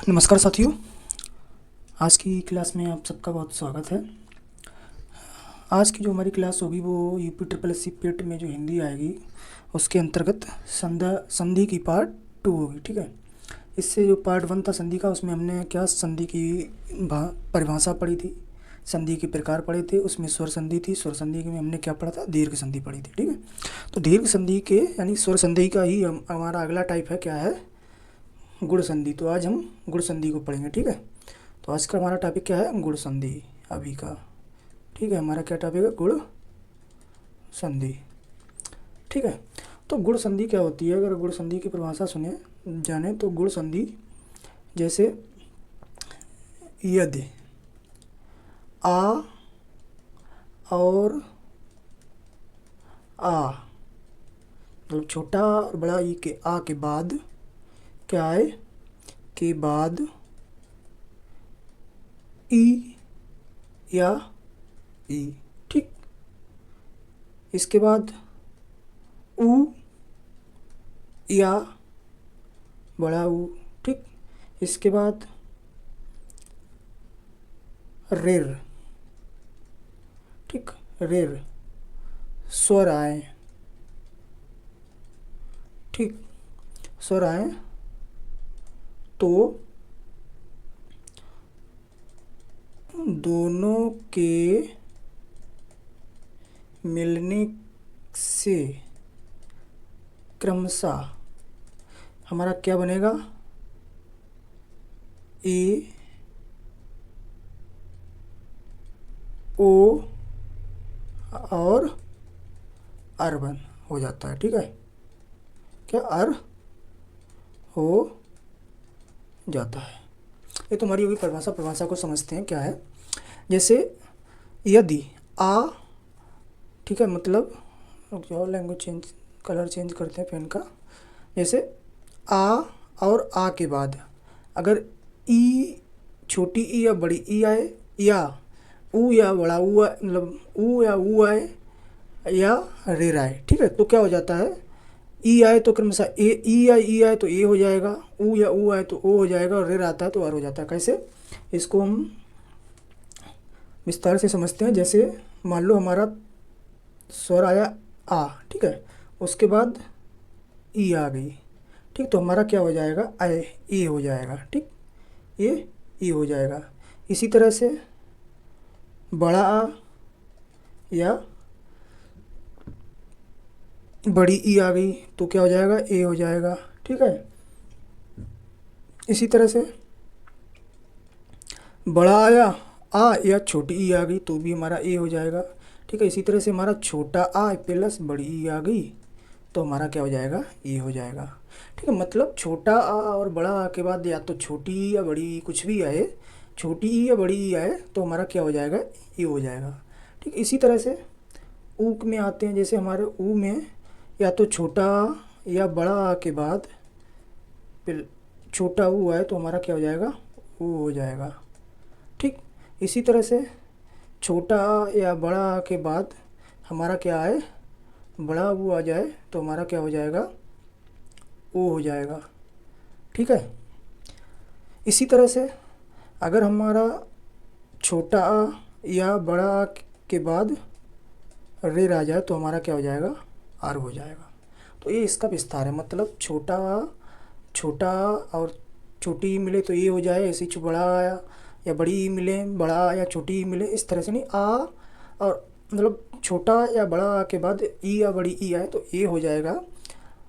नमस्कार साथियों, आज की क्लास में आप सबका बहुत स्वागत है। आज की जो हमारी क्लास होगी वो यूपी ट्रिपल एस सी पेट में जो हिंदी आएगी उसके अंतर्गत संधि की पार्ट 2 होगी। ठीक है, इससे जो पार्ट 1 था संधि का, उसमें हमने क्या संधि की परिभाषा पढ़ी थी, संधि के प्रकार पढ़े थे, उसमें स्वर संधि थी। स्वर संधि में हमने क्या पढ़ा था, दीर्घ संधि पढ़ी थी। ठीक है, तो दीर्घ संधि के यानी स्वर संधि का ही हमारा अगला टाइप है, क्या है, गुण संधि। तो आज हम गुण संधि को पढ़ेंगे। ठीक है, तो आज का हमारा टॉपिक क्या है, गुण संधि अभी का। ठीक है, हमारा क्या टॉपिक है, गुण संधि। ठीक है, तो गुण संधि क्या होती है, अगर गुण संधि की परिभाषा सुने जाने तो गुण संधि जैसे यदि आ और आ, मतलब छोटा और बड़ा ई के आ के बाद क्या आए, के बाद ई या ई। ठीक, इसके बाद ऊ या बड़ा ऊ। ठीक, इसके बाद रेर। ठीक, रेर स्वर आए। ठीक, स्वर आए तो दोनों के मिलने से क्रमशः हमारा क्या बनेगा, ए ओ और अर्बन हो जाता है। ठीक है, क्या अर हो जाता है। ये तो हमारी होगी परिभाषा। परिभाषा को समझते हैं क्या है। जैसे यदि आ, ठीक है, मतलब जो लैंग्वेज चेंज, कलर चेंज करते हैं पेन का। जैसे आ और आ के बाद अगर ई, छोटी ई या बड़ी ई आए, या ऊ या बड़ा ऊ आए, मतलब ऊ या ऊ आए, या रेर आए। ठीक है, तो क्या हो जाता है, ई आए तो क्रमशः ए, ई आए तो ए हो जाएगा, ऊ या ऊ आए तो ओ हो जाएगा, और रेर आता है तो आर हो जाता है। कैसे, इसको हम विस्तार से समझते हैं। जैसे मान लो हमारा स्वर आया आ, ठीक है, उसके बाद ई आ गई। ठीक, तो हमारा क्या हो जाएगा, आए ए हो जाएगा। ठीक, ये ई हो जाएगा। इसी तरह से बड़ा आ या बड़ी ई आ गई तो क्या हो जाएगा, ए हो जाएगा। ठीक है, इसी तरह से बड़ा आया आ या छोटी ई आ गई तो भी हमारा ए हो जाएगा। ठीक है, इसी तरह से हमारा छोटा आ प्लस बड़ी ई आ गई तो हमारा क्या हो जाएगा, ए हो जाएगा। ठीक है, मतलब छोटा आ और बड़ा आ के बाद या तो छोटी ई या बड़ी ई कुछ भी आए, छोटी ई या बड़ी ई आए तो हमारा क्या हो जाएगा, ए हो जाएगा। ठीक, इसी तरह से ऊ में आते हैं। जैसे हमारे ऊ में या तो छोटा आ या बड़ा आ के बाद छोटा ऊ आए तो हमारा क्या हो जाएगा, ऊ हो जाएगा। ठीक, इसी तरह से छोटा आ या बड़ा आ के बाद हमारा क्या आए, बड़ा ऊ आ जाए तो हमारा क्या हो जाएगा, ओ हो जाएगा। ठीक है, इसी तरह से अगर हमारा छोटा आ या बड़ा आ के बाद रेर आ जाए तो हमारा क्या हो जाएगा, आर हो जाएगा। तो ये इसका विस्तार है। मतलब छोटा आ और छोटी ई मिले तो ये हो जाए, ऐसे ही बड़ा आया या बड़ी ई मिले, बड़ा या छोटी ई मिले, इस तरह से नहीं। आ और मतलब छोटा या बड़ा आ के बाद ई या बड़ी ई आए तो ए हो जाएगा,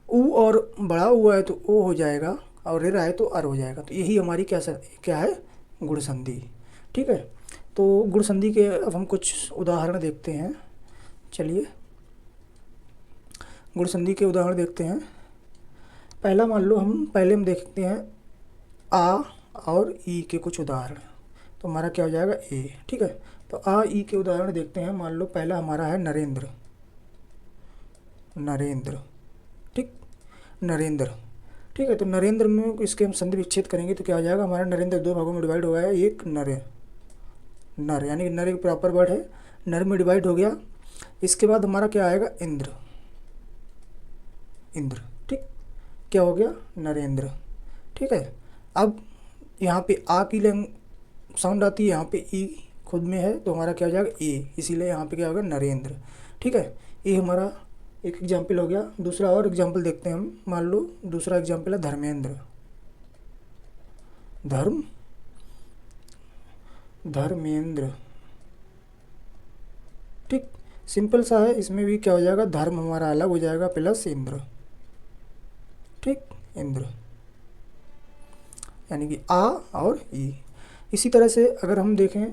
ऊ और बड़ा ऊ आए तो ओ हो जाएगा, और रेर आए तो आर हो जाएगा। तो यही हमारी क्या है, गुण संधि। ठीक है, तो गुण संधि के अब हम कुछ उदाहरण देखते हैं। चलिए गुण संधि के उदाहरण देखते हैं। पहला मान लो पहले हम देखते हैं आ और ई के कुछ उदाहरण, तो हमारा क्या हो जाएगा, ए। ठीक है, तो आ ई के उदाहरण देखते हैं। मान लो पहला हमारा है नरेंद्र। नरेंद्र, ठीक, नरेंद्र। ठीक है, तो नरेंद्र में इसके हम संधि विच्छेद करेंगे तो क्या हो जाएगा, हमारा नरेंद्र दो भागों में डिवाइड हो गया। एक नर, नर यानी कि नर एक प्रॉपर वर्ड है, नर में डिवाइड हो गया। इसके बाद हमारा क्या आएगा, इंद्र। इंद्र, ठीक, क्या हो गया, नरेंद्र। ठीक है, अब यहाँ पे आ की साउंड आती है, यहाँ पे ई खुद में है तो हमारा क्या हो जाएगा ए, इसीलिए यहाँ पे क्या होगा नरेंद्र। ठीक है, ये हमारा एक एग्जाम्पल हो गया। दूसरा और एग्जाम्पल देखते हैं हम। मान लो दूसरा एग्जाम्पल है धर्मेंद्र। धर्मेंद्र। ठीक, सिंपल सा है। इसमें भी क्या हो जाएगा, धर्म हमारा अलग हो जाएगा प्लस इंद्र। ठीक, इंद्र यानी कि आ और ई। इसी तरह से अगर हम देखें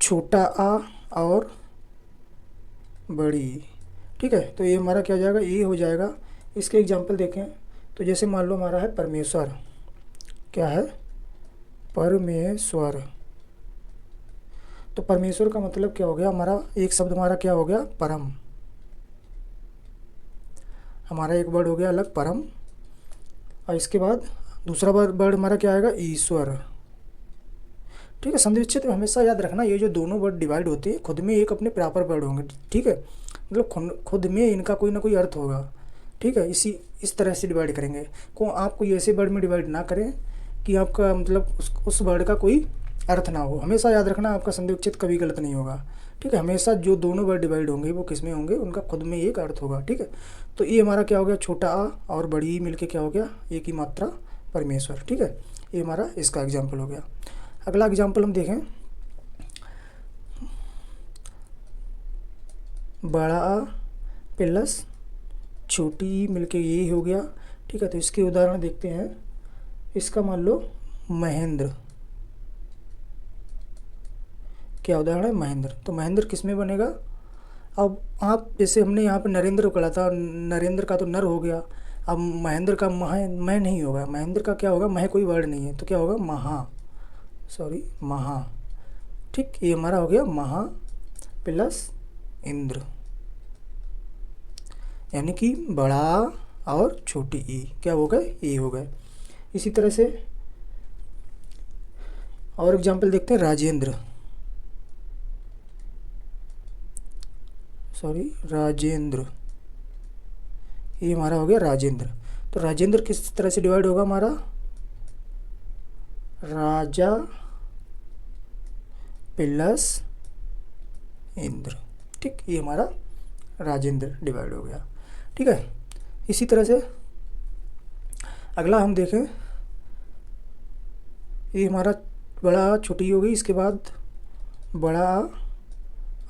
छोटा आ और बड़ी ई, ठीक है, तो ये हमारा क्या हो जाएगा, ये हो जाएगा। इसके एग्जाम्पल देखें तो जैसे मान लो हमारा है परमेश्वर। क्या है, परमेश्वर। तो परमेश्वर का मतलब क्या हो गया, हमारा एक शब्द हमारा क्या हो गया, परम। हमारा एक वर्ड हो गया अलग, परम। और इसके बाद दूसरा वर्ड हमारा क्या आएगा, ईश्वर। ठीक है, संधि विच्छेद में हमेशा याद रखना ये जो दोनों वर्ड डिवाइड होते हैं खुद में एक अपने प्रॉपर वर्ड होंगे। ठीक है, मतलब खुद में इनका कोई ना कोई अर्थ होगा। ठीक है, इस तरह से डिवाइड करेंगे। आप कोई ऐसे वर्ड में डिवाइड ना करें कि आपका मतलब उस वर्ड का कोई अर्थ ना हो। हमेशा याद रखना आपका संधि विच्छेद कभी गलत नहीं होगा। ठीक है, हमेशा जो दोनों वर्ड डिवाइड होंगे वो किस में होंगे, उनका खुद में एक अर्थ होगा। ठीक है, तो ये हमारा क्या हो गया, छोटा आ और बड़ी ई मिलके क्या हो गया, एक ही मात्रा परमेश्वर। ठीक है, ये हमारा इसका एग्जाम्पल हो गया। अगला एग्जाम्पल हम देखें, बड़ा आ प्लस छोटी ई मिलके ये हो गया। ठीक है, तो इसके उदाहरण देखते हैं। इसका मान लो महेंद्र। क्या उदाहरण है, महेंद्र। तो महेंद्र किस में बनेगा, अब आप जैसे हमने यहाँ पे नरेंद्र को पढ़ा था, नरेंद्र का तो नर हो गया। अब महेंद्र का मह नहीं होगा, महेंद्र का क्या होगा, मह कोई वर्ड नहीं है तो क्या होगा, महा। ठीक, ये हमारा हो गया महा प्लस इंद्र, यानी कि बड़ा और छोटी ई क्या हो गए, ए हो गए। इसी तरह से और एग्जाम्पल देखते हैं, राजेंद्र। ये हमारा हो गया राजेंद्र। तो राजेंद्र किस तरह से डिवाइड होगा हमारा, राजा प्लस इंद्र। ठीक, ये हमारा राजेंद्र डिवाइड हो गया। ठीक है, इसी तरह से अगला हम देखें, ये हमारा बड़ा छोटी हो गई, इसके बाद बड़ा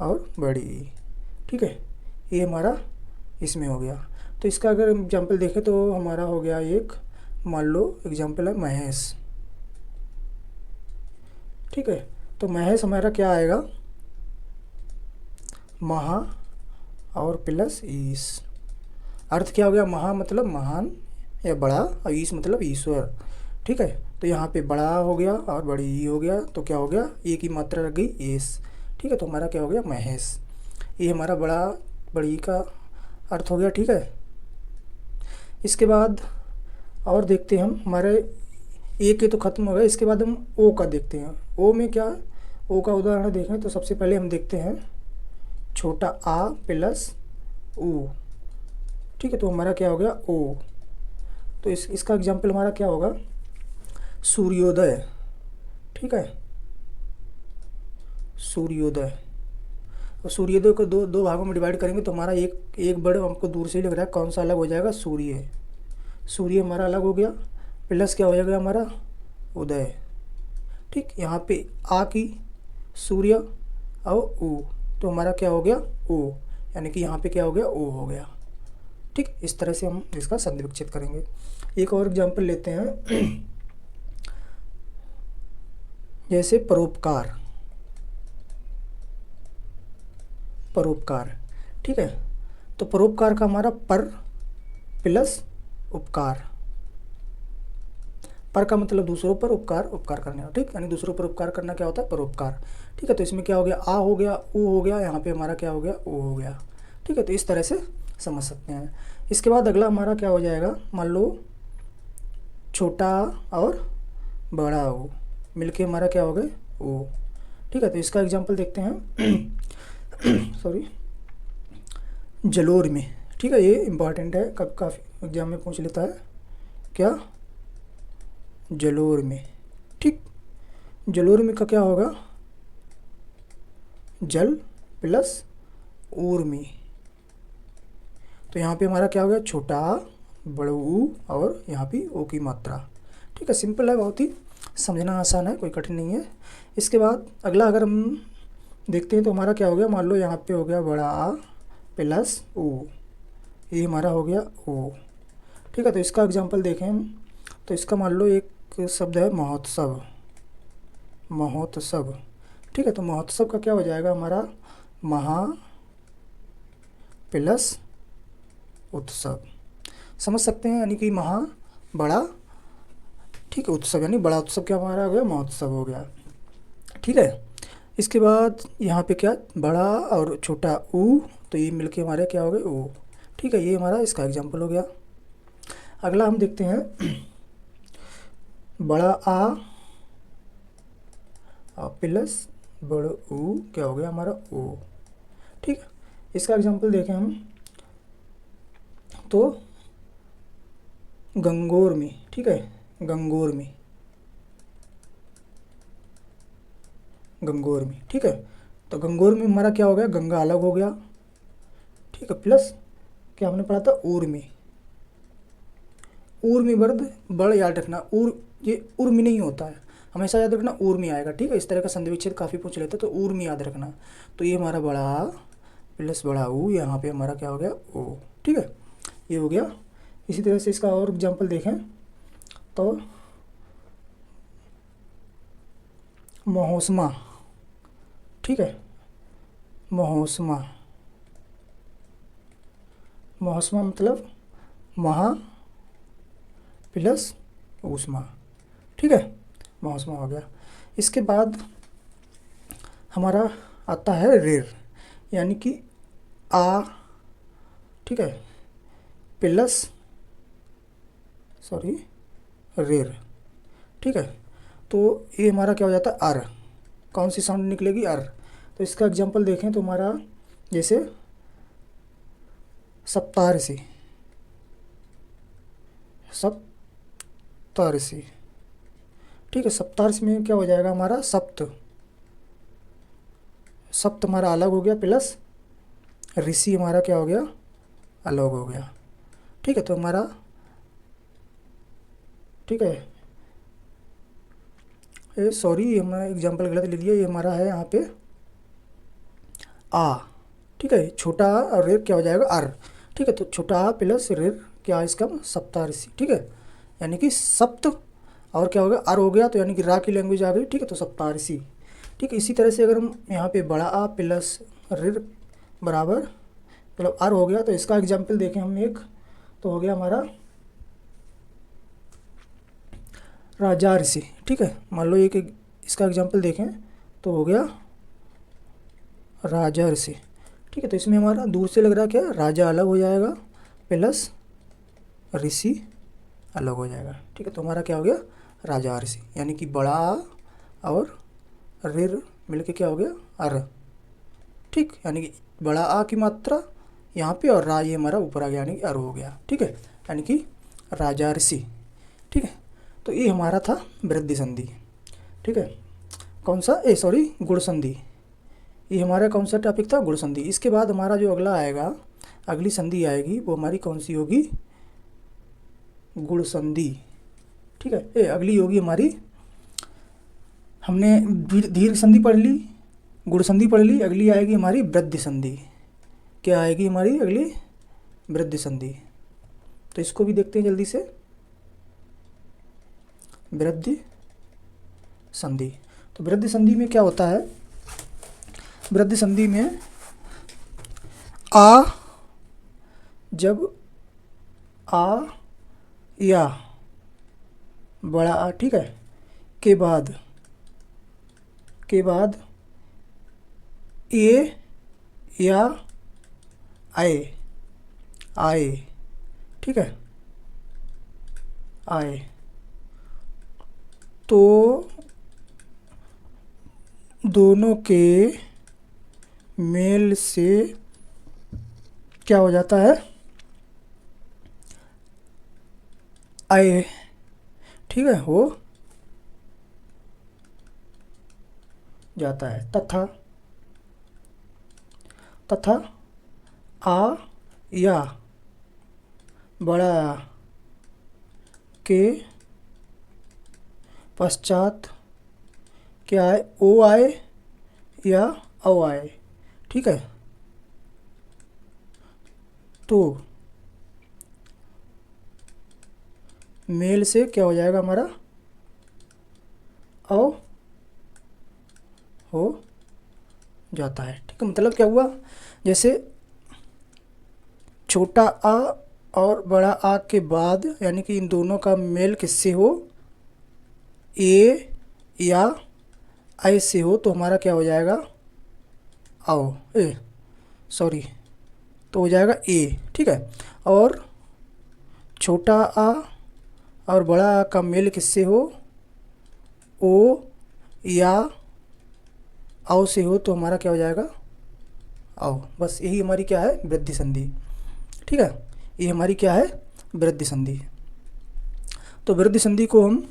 और बड़ी। ठीक है, ये हमारा इसमें हो गया। तो इसका अगर एग्जाम्पल देखें तो हमारा हो गया एक, मान लो एग्जाम्पल है महेश। ठीक है, तो महेश हमारा क्या आएगा, महा और प्लस ईश। अर्थ क्या हो गया, महा मतलब महान या बड़ा और ईश मतलब ईश्वर। ठीक है, तो यहाँ पे बड़ा हो गया और बड़ी ई हो गया तो क्या हो गया, एक ही मात्रा लग गई एस। ठीक है, तो हमारा क्या हो गया, महेश। ये हमारा बड़ी का अर्थ हो गया। ठीक है, इसके बाद और देखते हैं हम, हमारे ए के तो ख़त्म हो गए। इसके बाद हम ओ का देखते हैं। ओ में क्या, ओ का उदाहरण देखें तो सबसे पहले हम देखते हैं छोटा आ प्लस ऊ। ठीक है, तो हमारा क्या हो गया, ओ। तो इसका एग्जाम्पल हमारा क्या होगा, सूर्योदय। ठीक है, सूर्योदय। और सूर्योदय को दो भागों में डिवाइड करेंगे तो हमारा एक वर्ड हमको दूर से ही लग रहा है, कौन सा अलग हो जाएगा, सूर्य। सूर्य हमारा अलग हो गया, प्लस क्या हो जाएगा हमारा, उदय। ठीक, यहाँ पे आ की सूर्य और ऊ, तो हमारा क्या हो गया, ओ, यानी कि यहाँ पे क्या हो गया, ओ हो गया। ठीक, इस तरह से हम इसका संधि विच्छेद करेंगे। एक और एग्जाम्पल लेते हैं, जैसे परोपकार। ठीक है, तो परोपकार का हमारा पर प्लस उपकार। पर का मतलब दूसरों पर, उपकार करने का। ठीक, यानी दूसरों पर उपकार करना क्या होता है, परोपकार। ठीक है, तो इसमें क्या हो गया, आ हो गया, ऊ हो गया, यहाँ पे हमारा क्या हो गया, ओ हो गया। ठीक है, तो इस तरह से समझ सकते हैं। इसके बाद अगला हमारा क्या हो जाएगा, मान लो छोटा और बड़ा ओ मिलके हमारा क्या हो गए, ओ। ठीक है, तो इसका एग्जाम्पल देखते हैं सॉरी, जलोर में। ठीक है, ये इम्पॉर्टेंट है, काफ़ी एग्जाम में पूछ लेता है। क्या, जलोर में। ठीक, जलोर में का क्या होगा, जल प्लस ऊर्मी। तो यहाँ पे हमारा क्या हो गया, छोटा आ बड़ा ऊ और यहाँ पे ओ की मात्रा। ठीक है, सिंपल है, बहुत ही समझना आसान है, कोई कठिन नहीं है। इसके बाद अगला अगर हम देखते हैं तो हमारा क्या हो गया, मान लो यहाँ पे हो गया बड़ा आ प्लस ऊ, ये हमारा हो गया ओ। ठीक है, तो इसका एग्जांपल देखें हम, तो इसका मान लो एक शब्द है महोत्सव, महोत्सव। ठीक है, तो महोत्सव का क्या हो जाएगा हमारा, महा प्लस उत्सव। समझ सकते हैं, यानी कि महा बड़ा, ठीक है, उत्सव यानी बड़ा उत्सव क्या हमारा हो गया, महोत्सव हो गया। ठीक है, इसके बाद यहाँ पे क्या, बड़ा और छोटा ऊ, तो ये मिलके हमारे क्या हो गए, ओ। ठीक है, ये हमारा इसका एग्जाम्पल हो गया। अगला हम देखते हैं बड़ा आ प्लस बड़ा ऊ क्या हो गया हमारा, ओ। ठीक है, इसका एग्जाम्पल देखें हम तो गंगोर में। ठीक है, गंगोर में, गंगोर में। ठीक है, तो गंगोर में हमारा क्या हो गया, गंगा अलग हो गया। ठीक है, प्लस क्या हमने पढ़ा था, ऊर में। ऊर में वर्द बड़ याद रखना, ऊर ये उर में नहीं होता है, हमेशा याद रखना ऊर में आएगा। ठीक है, इस तरह का संधि विच्छेद काफ़ी पूछ लेते हैं, तो ऊर में याद रखना। तो ये हमारा बड़ा आ प्लस बड़ा ऊ, यहाँ पे हमारा क्या हो गया, ओ। ठीक है, ये हो गया। इसी तरह से इसका और एग्जाम्पल देखें तो महोत्समा। ठीक है, महोत्समा, महोत्समा मतलब महा प्लस ऊष्मा। ठीक है, महोत्समा हो गया। इसके बाद हमारा आता है रेर, यानी कि आ, ठीक है, प्लस सॉरी रेर। ठीक है, तो ये हमारा क्या हो जाता है, अर। कौन सी साउंड निकलेगी, अर। तो इसका एग्जांपल देखें तो हमारा जैसे सप्ताऋषि, सप्ताऋषि। ठीक है, सप्ताऋषि में क्या हो जाएगा हमारा, सप्त, सप्त हमारा अलग हो गया, प्लस ऋषि हमारा क्या हो गया, अलग हो गया। ठीक है, तो हमारा, ठीक है, ये सॉरी ये हमारा एग्जाम्पल गलत ले लिया, ये हमारा है यहाँ पे आ। ठीक है, छोटा आ और रेर क्या हो जाएगा, आर। ठीक है, तो छोटा आ प्लस रेर क्या है इसका, सप्ताऋषि। ठीक है, यानी कि सप्त और क्या हो गया, आर हो गया, तो यानी कि रा की लैंग्वेज आ गई। ठीक है, तो सप्ताऋषि। ठीक है, इसी तरह से अगर हम यहाँ पे बड़ा आ प्लस रेर बराबर मतलब आर हो गया, तो इसका एग्जाम्पल देखें हम एक, तो हो गया हमारा राजा ऋषि। ठीक है, मान लो एक इसका एग्जाम्पल देखें तो हो गया राजा ऋषि। ठीक है, तो इसमें हमारा दूर से लग रहा क्या, राजा अलग हो जाएगा प्लस ऋषि अलग हो जाएगा। ठीक है, तो हमारा क्या हो गया, राजा ऋषि, यानी कि बड़ा आ और रेर मिलके क्या हो गया, अर। ठीक, यानी कि बड़ा आ की मात्रा यहाँ पे और रा ये हमारा ऊपर आ गया, यानी कि अर हो गया। ठीक है, यानी कि राजा ऋषि। ठीक है, तो ये हमारा था वृद्धि संधि। ठीक है, कौन सा, ए सॉरी गुण संधि। ये हमारा कौन सा टॉपिक था, गुण संधि। इसके बाद हमारा जो अगला आएगा, अगली संधि आएगी वो हमारी कौन सी होगी, गुण संधि। ठीक है, ये अगली होगी हमारी, हमने दीर्घ संधि पढ़ ली, गुण संधि पढ़ ली, अगली आएगी हमारी वृद्धि संधि। क्या आएगी हमारी अगली, वृद्धि संधि। तो इसको भी देखते हैं जल्दी से, वृद्धि संधि। तो वृद्धि संधि में क्या होता है, वृद्धि संधि में आ, जब आ या बड़ा आ, ठीक है, के बाद ए या आए, आए। ठीक है, आए, तो दोनों के मेल से क्या हो जाता है, आए। ठीक है, हो जाता है। तथा, तथा आ या बड़ा के पश्चात क्या आए, ओ आए या औ आए, ठीक है। तो मेल से क्या हो जाएगा हमारा, औ हो जाता है, ठीक है। मतलब क्या हुआ, जैसे छोटा आ और बड़ा आ के बाद यानी कि इन दोनों का मेल किससे हो, ए या आई से हो, तो हमारा क्या हो जाएगा, आओ ए सॉरी, तो हो जाएगा ए, ठीक है। और छोटा आ और बड़ा आ का मेल किससे हो, ओ या आओ से हो, तो हमारा क्या हो जाएगा, आओ। बस यही हमारी क्या है, वृद्धि संधि, ठीक है। ये हमारी क्या है, वृद्धि संधि। तो वृद्धि संधि को हम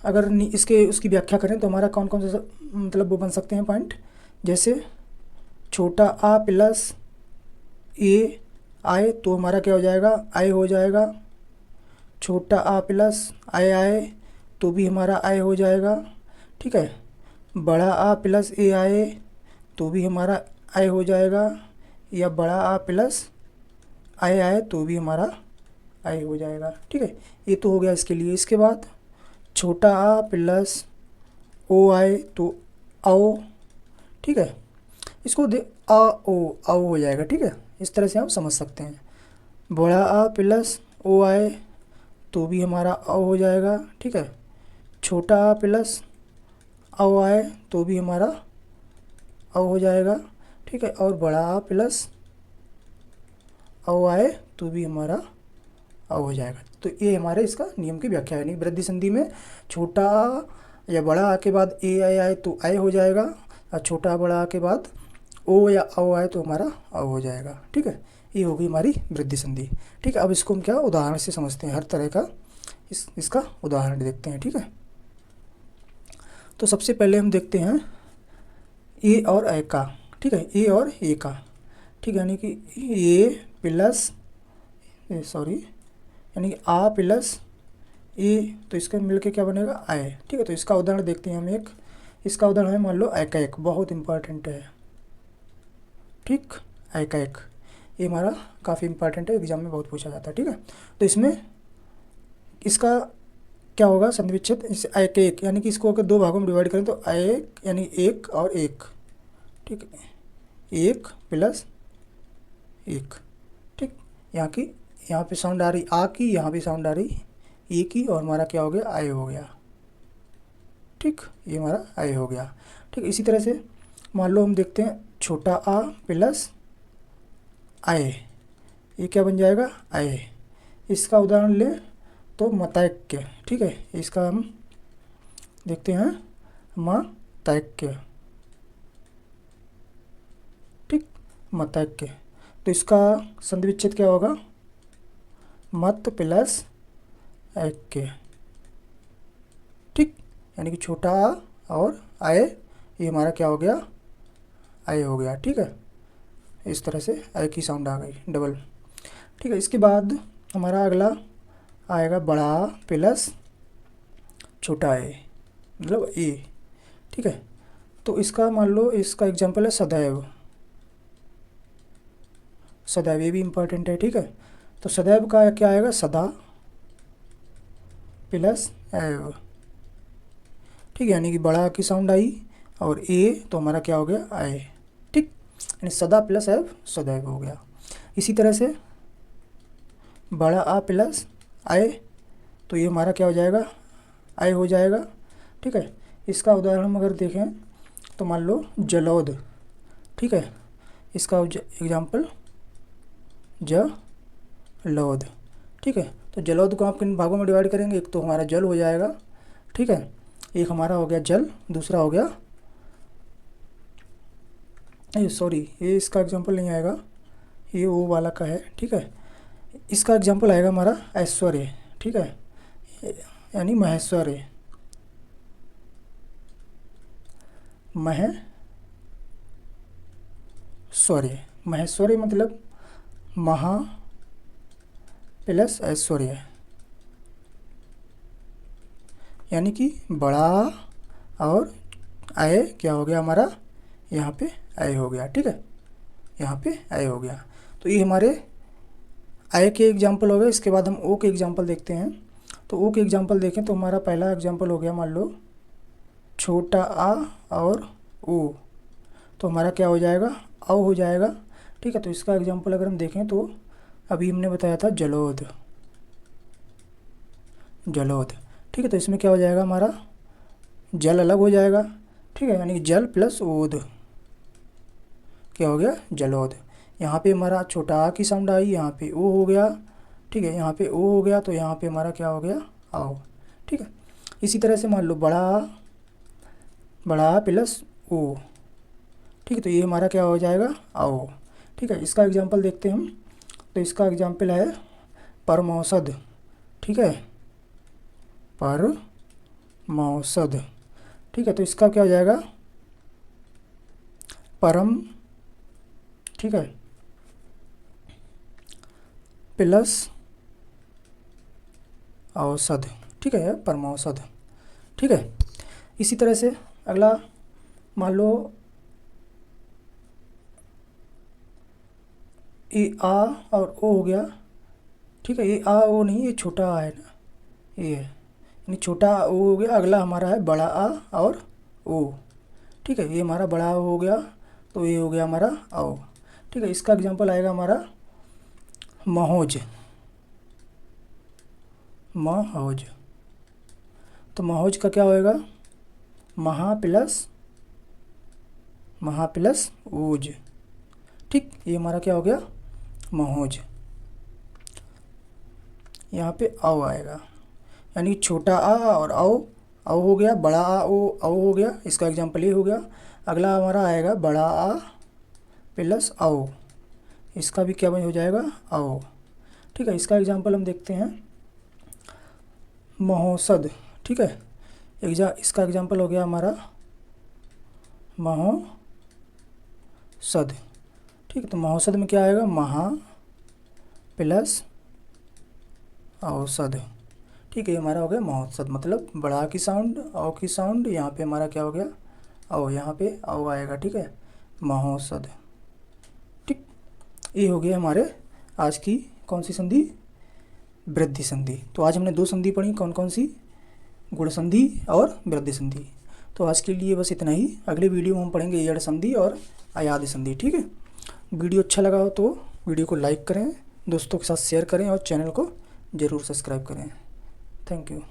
अगर इसके उसकी व्याख्या करें तो हमारा कौन कौन से मतलब वो बन सकते हैं पॉइंट, जैसे छोटा आ प्लस ए आए तो हमारा क्या हो जाएगा, आए हो जाएगा। छोटा आ प्लस आए आए तो भी हमारा आए हो जाएगा, ठीक है। बड़ा आ प्लस ए आए तो भी हमारा आए हो जाएगा, या बड़ा आ प्लस आए आए तो भी हमारा आए हो जाएगा, ठीक है। ये तो हो गया इसके लिए। इसके बाद छोटा आ प्लस ओ आए तो आओ, ठीक है। इसको दे आ ओ आओ हो जाएगा, ठीक है। इस तरह से हम समझ सकते हैं। बड़ा आ प्लस ओ आए तो भी हमारा आओ हो जाएगा, ठीक है। छोटा आ प्लस आओ आए तो भी हमारा आओ हो जाएगा, ठीक है। और बड़ा आ प्लस आओ आए तो भी हमारा आओ हो जाएगा। तो ये हमारे इसका नियम की व्याख्या है। नहीं, वृद्धि संधि में छोटा या बड़ा आ के बाद ए आए आए तो आए हो जाएगा, और छोटा बड़ा आ के बाद ओ या आओ आए तो हमारा आओ हो जाएगा, ठीक है। ये होगी हमारी वृद्धि संधि, ठीक है। अब इसको हम क्या उदाहरण से समझते हैं, हर तरह का इसका उदाहरण देखते हैं, ठीक है। तो सबसे पहले हम देखते हैं ए और ए का, ठीक है। ए और ए का, ठीक है, यानी कि ए प्लस सॉरी यानी कि आ प्लस ए, तो इसका मिलके क्या बनेगा, आए, ठीक है। तो इसका उदाहरण देखते हैं हम एक। इसका उदाहरण है, मान लो आई का एक, बहुत इंपॉर्टेंट है, ठीक। आई का एक ये हमारा काफ़ी इंपॉर्टेंट है, एग्जाम में बहुत पूछा जाता है, ठीक है। तो इसमें इसका क्या होगा, संधि विच्छेद इस आई के एक, यानी कि इसको अगर दो भागों में डिवाइड करें तो आई एक यानी एक और एक, ठीक है। एक प्लस एक, ठीक। यहाँ पे साउंड आ रही आ की, यहाँ भी साउंड आ रही ए की, और हमारा क्या हो गया, आए हो गया, ठीक। ये हमारा आए हो गया, ठीक। इसी तरह से मान लो हम देखते हैं छोटा आ प्लस आए, ये क्या बन जाएगा, आए। इसका उदाहरण लें तो मतैक्य, ठीक है। इसका हम देखते हैं मतैक्य, ठीक, मतैक्य। तो इसका संधि विच्छेद क्या होगा, मत प्लस ऐक्य, ठीक। यानी कि छोटा आ और आए, ये हमारा क्या हो गया, आए हो गया, ठीक है। इस तरह से आए की साउंड आ गई डबल, ठीक है। इसके बाद हमारा अगला आएगा बड़ा आ प्लस छोटा ए, मतलब ए, ठीक है। तो इसका मान लो इसका एग्जांपल है सदैव, सदैव ये भी इम्पोर्टेंट है, ठीक है। तो सदैव का क्या आएगा, सदा प्लस एव, ठीक है। यानी कि बड़ा की साउंड आई और ए तो हमारा क्या हो गया, आए, ठीक। यानी सदा प्लस एव सदैव हो गया। इसी तरह से बड़ा आ प्लस आए तो ये हमारा क्या हो जाएगा, आए हो जाएगा, ठीक है। इसका उदाहरण हम अगर देखें तो मान लो जलौद, ठीक है। इसका एग्जाम्पल जलौद, ठीक है। तो जलौद को आप किन भागों में डिवाइड करेंगे, एक तो हमारा जल हो जाएगा, ठीक है। एक हमारा हो गया जल, दूसरा हो गया सॉरी ये इसका एग्जाम्पल नहीं आएगा, ये वो वाला का है, ठीक है। इसका एग्जाम्पल आएगा हमारा ऐश्वर्य, ठीक है। यानी महेश्वरी। महेश्वरी, महेश्वरी मतलब महा प्लस ऐश्वर्य, यानी कि बड़ा और आय क्या हो गया हमारा, यहाँ पे आय हो गया। ठीक है, यहाँ पे आय हो गया। तो ये हमारे आय के एग्जाम्पल हो गए। इसके बाद हम ओ के एग्जाम्पल देखते हैं। तो ओ के एग्जाम्पल देखें तो हमारा पहला एग्जाम्पल हो गया, मान लो छोटा आ और ओ, तो हमारा क्या हो जाएगा, औ हो जाएगा। ठीक है, तो इसका एग्जाम्पल अगर हम देखें तो अभी हमने बताया था जलोद, जलोद। ठीक है, तो इसमें क्या हो जाएगा हमारा, जल अलग हो जाएगा। ठीक है, यानी कि जल प्लस ओद क्या हो गया, जलोद। यहाँ पे हमारा छोटा आ की साउंड आई, यहाँ पे ओ हो गया। ठीक है, यहाँ पे ओ हो गया, तो यहाँ पे हमारा क्या हो गया, आओ। ठीक है, इसी तरह से मान लो बड़ा आ प्लस ओ। ठीक है, तो ये हमारा क्या हो जाएगा, आओ। ठीक है, इसका एग्जाम्पल देखते हैं हम। तो इसका एग्जाम्पल है परमौषध। ठीक है, परमौषध। ठीक है, तो इसका क्या हो जाएगा, परम, ठीक है, प्लस औषध। ठीक है, परमौषध। ठीक है, इसी तरह से अगला मान लो ये आ और ओ हो गया। ठीक है, ये आ ओ नहीं, ये छोटा आ है ना, ये है, यानी छोटा ओ हो गया। अगला हमारा है बड़ा आ और ओ। ठीक है, ये हमारा बड़ा हो गया, तो ये हो गया हमारा आओ। ठीक है, इसका एग्जांपल आएगा हमारा महोज, महोज। तो महोज का क्या होएगा, महा प्लस ओज। ठीक, ये हमारा क्या हो गया, महोज। यहाँ पे आओ आएगा, यानी छोटा आ और आओ, आओ हो गया, बड़ा आ ओ, आओ हो गया। इसका एग्जांपल ये हो गया। अगला हमारा आएगा बड़ा आ प्लस आओ, इसका भी क्या हो जाएगा, आओ। ठीक है, इसका एग्जांपल हम देखते हैं महोषध। ठीक है, इसका एग्जांपल हो गया हमारा महोषध। ठीक है, तो महोषध में क्या आएगा, महा प्लस औषध। ठीक है, ये हमारा हो गया महोषध, मतलब बड़ा की साउंड, औ की साउंड, यहाँ पे हमारा क्या हो गया, औ, यहाँ पे औ आएगा। ठीक है, महोषध। ठीक, ये हो गया हमारे आज की कौन सी संधि, वृद्धि संधि। तो आज हमने दो संधि पढ़ी, कौन कौन सी, गुण संधि और वृद्धि संधि। तो आज के लिए बस इतना ही। अगले वीडियो में हम पढ़ेंगे यड़ संधि और अयाद संधि। ठीक है, वीडियो अच्छा लगा हो तो वीडियो को लाइक करें, दोस्तों के साथ शेयर करें और चैनल को ज़रूर सब्सक्राइब करें। Thank you.